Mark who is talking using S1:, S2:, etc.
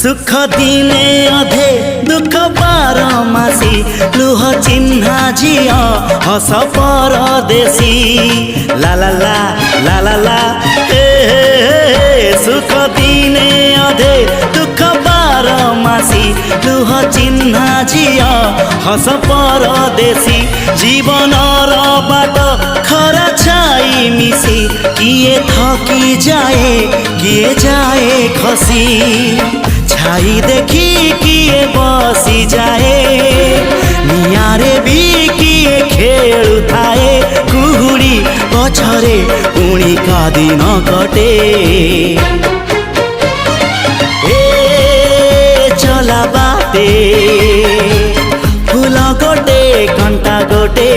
S1: सुख दिने अधे दुख बारमासी लुह चिन्हा झिया हस परदेशी ला ला ला ला ला ला हे सुख दिने अधे दुख बारमासी लुह चिन्हा झिया हस परदेशी जीवन बाट खरा छाई मिसी किए थकी जाए किए जाए खसी छाई देखी किए बसी जाए नियारे भी किए खेलु थाए कुहुड़ी पछरे पुणी का दिन कटे ए चला बाटे फूल गोटे घंटा गोटे